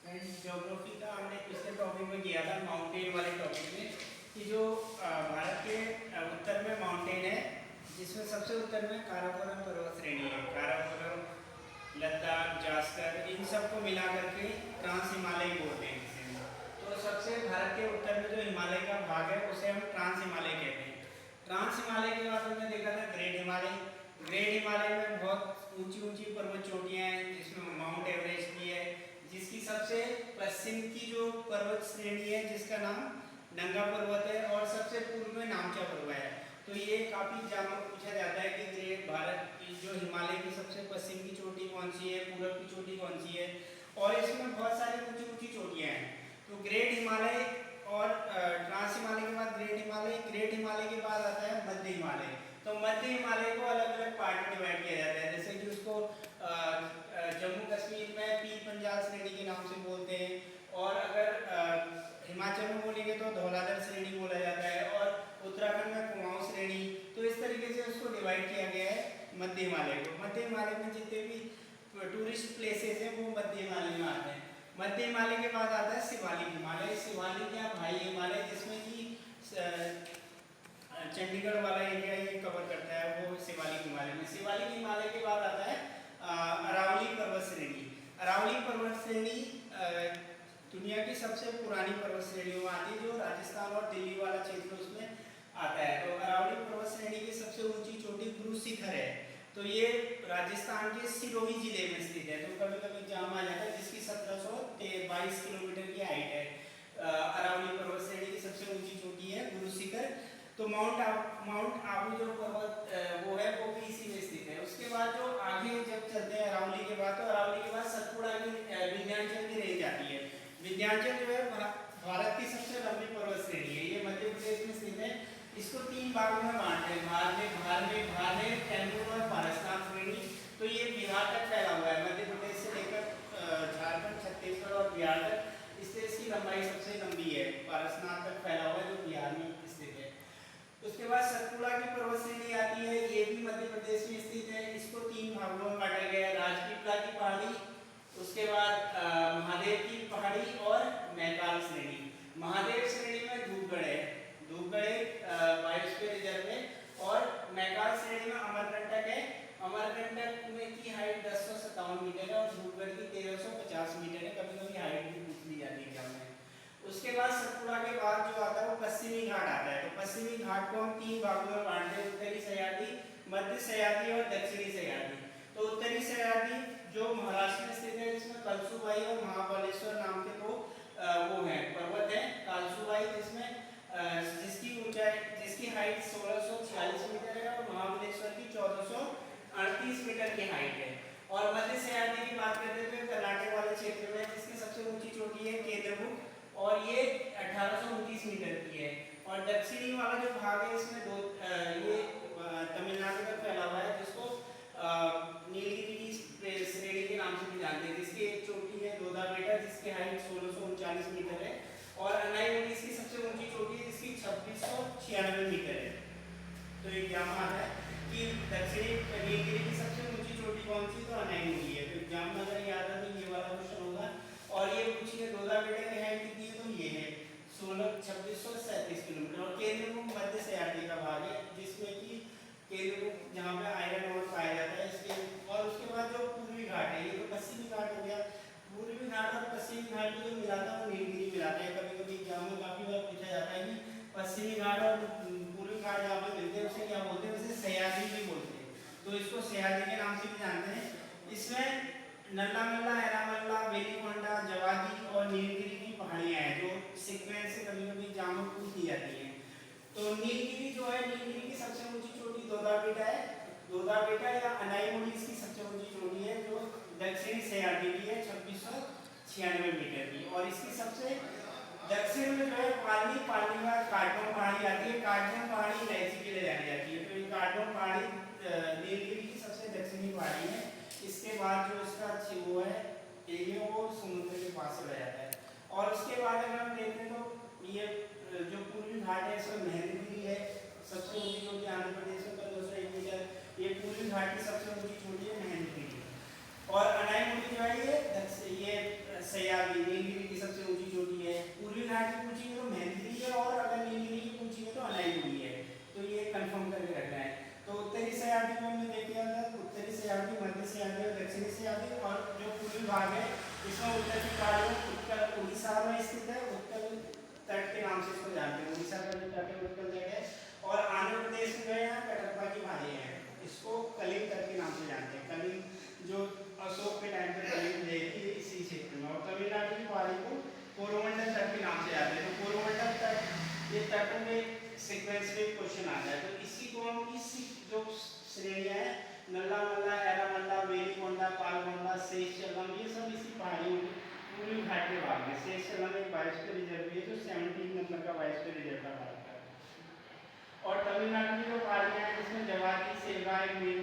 Geography का हमने पिछले टॉपिक में किया था, माउंटेन वाले टॉपिक में, कि जो भारत के उत्तर में माउंटेन है, जिसमें सबसे उत्तर में काराकोरम पर्वत श्रेणी है। काराकोरम, लद्दाख, जास्कर, इन सबको मिला करके ट्रांस हिमालय बोलते हैं जिसे हम। तो सबसे भारत के उत्तर में जो हिमालय का भाग है उसे हम ट्रांस हिमालय कहते हैं। ट्रांस हिमालय के बाद हमने देखा था ग्रेट हिमालय। ग्रेट हिमालय में बहुत ऊंची ऊंची पर्वत चोटियां हैं, जिसमें माउंट एवरेस्ट भी है, जिसकी सबसे पश्चिम की जो पर्वत श्रेणी है जिसका नाम नंगा पर्वत है, और सबसे पूर्व में नामचा पर्वत है। तो ये काफ़ी जामा पूछा जाता है कि ग्रेट भारत की जो हिमालय की सबसे पश्चिम की चोटी कौन सी है, पूर्व की चोटी कौन सी है, और इसमें बहुत सारी ऊंची ऊंची चोटियाँ हैं। तो ग्रेट हिमालय और ट्रांस हिमालय के बाद ग्रेट हिमालय, ग्रेट हिमालय के बाद आता है मध्य हिमालय। तो मध्य हिमालय को अलग अलग पार्ट में डिवाइड किया जाता है, जैसे कि उसको जम्मू कश्मीर में पीर पंजाल श्रेणी के नाम से बोलते हैं, और अगर हिमाचल में बोलेंगे तो धौलाधर श्रेणी बोला जाता है, और उत्तराखंड में कुमाऊं श्रेणी। तो इस तरीके से उसको डिवाइड किया गया है मध्य हिमालय को। मध्य हिमालय में जितने भी टूरिस्ट प्लेसेस हैं वो मध्य हिमालय में आते हैं। मध्य हिमालय के बाद आता है शिवालिक हिमालय। शिवालिक या भाई हिमालय, जिसमें कि चंडीगढ़ वाला एरिया ये कवर करता है, वो शिवालिक हिमालय में। शिवालिक हिमालय के बाद आता है अरावली पर्वत श्रेणी। अरावली पर्वत श्रेणी दुनिया की सबसे पुरानी पर्वत श्रेणियों में आती है, जो राजस्थान और दिल्ली वाला क्षेत्र उसमें आता है। तो अरावली पर्वत श्रेणी की सबसे ऊंची चोटी गुरु शिखर है। तो ये राजस्थान के सिरोही जिले में स्थित है। तो कभी कभी एग्जाम आ जाता है, जिसकी 1722 किलोमीटर की हाइट है। अरावली पर्वत श्रेणी की सबसे ऊंची चोटी है गुरु शिखर। तो माउंट आबू जो पर्वत वो है, वो भी इसी में स्थित है। उसके बाद जो आगे जब चलते हैं अरावली के बाद, तो अरावली के बाद सतपुड़ा की विंध्याचल की रेंज आती है। विंध्याचल जो है भारत की सबसे लंबी पर्वत श्रेणी है। ये मध्य प्रदेश में स्थित है। इसको 3 भागों में बांटते हैं, भार्गव, कैमूर और पारसनाथ श्रेणी। तो ये बिहार तक फैला हुआ है, मध्य प्रदेश से लेकर झारखंड, छत्तीसगढ़ और बिहार तक। इससे इसकी लंबाई सबसे लंबी है, पारसनाथ तक फैला हुआ है, जो बिहार में स्थित है। उसके बाद सतपुड़ा की पर्वत श्रेणी आती है, ये भी मध्य प्रदेश में स्थित है। इसको 3 भागों में बांटा गया है, राजपीपला की पहाड़ी, उसके बाद महादेव की पहाड़ी और मैकाल श्रेणी। महादेव श्रेणी में धूपगढ़ है, धूपगढ़ बायोस्फीयर रिजर्व है, और मैकाल श्रेणी में अमरकंटक है। अमरकंटक में की हाइट 1057 मीटर है, और धूपगढ़ की 1350 मीटर है। कभी कभी हाइट भी पूछ ली जाती है एग्जाम में। उसके बाद सतपुड़ा के बाद जो आता है वो पश्चिमी घाट आता है। तो पश्चिमी घाट को हम 3 भागों में बांटते हैं, उत्तरी सह्याद्री, मध्य सह्याद्री और दक्षिणी सह्याद्री। तो उत्तरी सह्याद्री जो महाराष्ट्र में स्थित है, जिसमें कलसुबाई और महाबलेश्वर नाम के 2 वो हैं पर्वत हैं। कलसुबाई जिसमें जिसकी ऊंचाई, जिसकी हाइट 1646 मीटर है, और महाबलेश्वर की 1438 मीटर की हाइट है। और मध्य सह्याद्री की बात करते हैं तो कर्नाटक वाले क्षेत्र में, जिसकी सबसे ऊंची चोटी है केंद्रमुख, और ये 1829 मीटर की है। और दक्षिणी वाला जो भाग है, इसमें ये तमिलनाडु में फैला हुआ है, जिसको नीलगिरी की श्रेणी के नाम से भी जानते हैं, जिसकी एक चोटी है दोदाबेटा, जिसकी हाइट 1639 मीटर है, और अनाईमुड़ी इसकी सबसे ऊंची चोटी है, जिसकी 2696 मीटर है। तो एग्जाम आता है कि दक्षिणी नीलगिरी की सबसे ऊंची चोटी कौन सी, तो अनाईमुड़ी है। तो एग्जाम में अगर याद है तो ये वाला क्वेश्चन होगा। और ये पूछिए दोदाबेटा की हाइट कितनी है, तो ये है 2637 किलोमीटर। और केंद्रमुख मध्य सह्याद्री का भाग है, जिसमें कि केंद्रमुख जहाँ पे आयरन और पाया जाता है इसके। और उसके बाद जो पूर्वी घाट है, ये तो पश्चिमी घाट हो गया। पूर्वी घाट और पश्चिमी घाट को जो मिलाता है वो नीलगिरी मिलाता है। कभी कभी एग्जाम में काफी बार पूछा जाता है कि पश्चिमी घाट और पूर्वी घाट जहाँ पे मिलते हैं उसे क्या बोलते हैं, उसे सह्याद्री भी बोलते हैं। तो इसको सह्याद्री के नाम से भी जानते हैं। इसमें नल्लामल्ला, एरामल्ला, वेलिकोंडा, जवादी और नीलगिरी की पहाड़ियां हैं, जो सीक्वेंस से कभी कभी एग्जाम में पूछ ली जाती हैं। तो नीलगिरी जो है, नीलगिरी की सबसे ऊंची चोटी दोदाबेटा है। दोदाबेटा या अनाईमुड़ी इसकी सबसे ऊंची चोटी है, जो दक्षिणी सह्याद्री की है, 2696 मीटर की। और इसकी सबसे दक्षिण में जो है पालनी के बाद काटमन पहाड़ी आती है। काटमन पहाड़ी इलायची के लिए जानी जाती है। तो ये काटमन पहाड़ी नीलगिरी की सबसे दक्षिणी पहाड़ी है। इसके बाद जो इसका वो है एरिया, वो समुद्र के पास चला जाता है। और उसके बाद अगर हम देखते हैं तो ये जो पूर्वी घाट है, इसमें महेंद्रगिरी है, सबसे ऊंची चोटी आंध्र प्रदेश में 201 मीटर। ये पूर्वी घाट की सबसे ऊंची चोटी है महेंद्रगिरी। और अनाईमुड़ी जो है ये सह्याद्री, भाग है, इसमें उत्तर की पहाड़ियों उत्तर उड़ीसा में स्थित है, उत्तर तट के नाम से इसको जानते हैं। उड़ीसा का जो तट है उत्तर तट है। और आंध्र प्रदेश में यहाँ कटप्पा की पहाड़ी है, इसको कलिंग तट के नाम से जानते हैं। कलिंग जो अशोक के टाइम पे कलिंग गई थी इसी क्षेत्र में। और तमिलनाडु की पहाड़ी को कोरोमंडल तट के नाम से जानते हैं। तो कोरोमंडल तट, ये तट में सीक्वेंस में क्वेश्चन आता है। तो इसी को हम इस जो श्रेणियां हैं, नल्ला मल्ला, एरामल्ला, वेलिकोंडा, पालकोंडा, शेषचलम, ये सब इसी पहाड़ियों पूर्वी घाट के भाग में। शेषचलम एक बायोस्फीयर रिजर्व है जो 17 नंबर का बायोस्फीयर रिजर्व का भाग है। और तमिलनाडु की जो पहाड़ियां हैं जिसमें जवादी, सेवाई,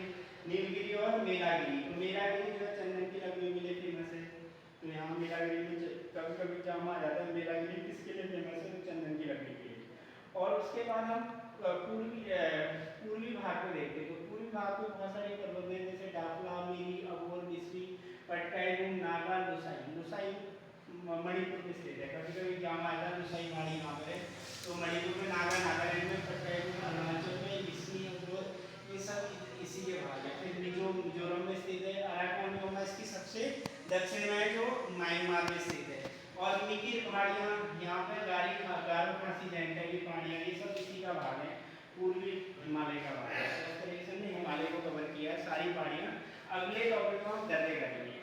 नीलगिरी और मेलागिरी। तो मेलागिरी जो चंदन की लकड़ी के लिए फेमस है। तो यहाँ मेलागिरी में कभी कभी जाम आ जाता है। मेलागिरी किसके लिए फेमस है? तो चंदन की लकड़ी के लिए। और उसके बाद हम पूर्वी भाग को देखते हैं। तो पूर्वी भाग में बहुत सारी पर्वत हैं जैसे डाफला, मिरी, अबोर, बिस्वी, पट्टाईगुम, नागा, लुसाई। लुसाई मणिपुर में स्थित है। कभी कभी जाम आ जाता है लुसाई पहाड़ी यहाँ पर है। तो मणिपुर में नागा, नागालैंड में, पट्टाईगुम अरुणाचल में, बिस्वी, अबोर, ये सब इसी के भाग है। फिर मिजोरम में स्थित है। अराकान इसकी सबसे दक्षिण में जो म्यांमार में स्थित है। और मिकिर पहाड़ियाँ यहाँ पे गारो खासी जैंटा की पहाड़ियाँ, ये सब इसी का भाग है, पूर्वी हिमालय का भाग है। इस तरीके से हमने हिमालय को कवर किया है, सारी पहाड़ियाँ। अगले टॉपिक में हम दर्रे करेंगे।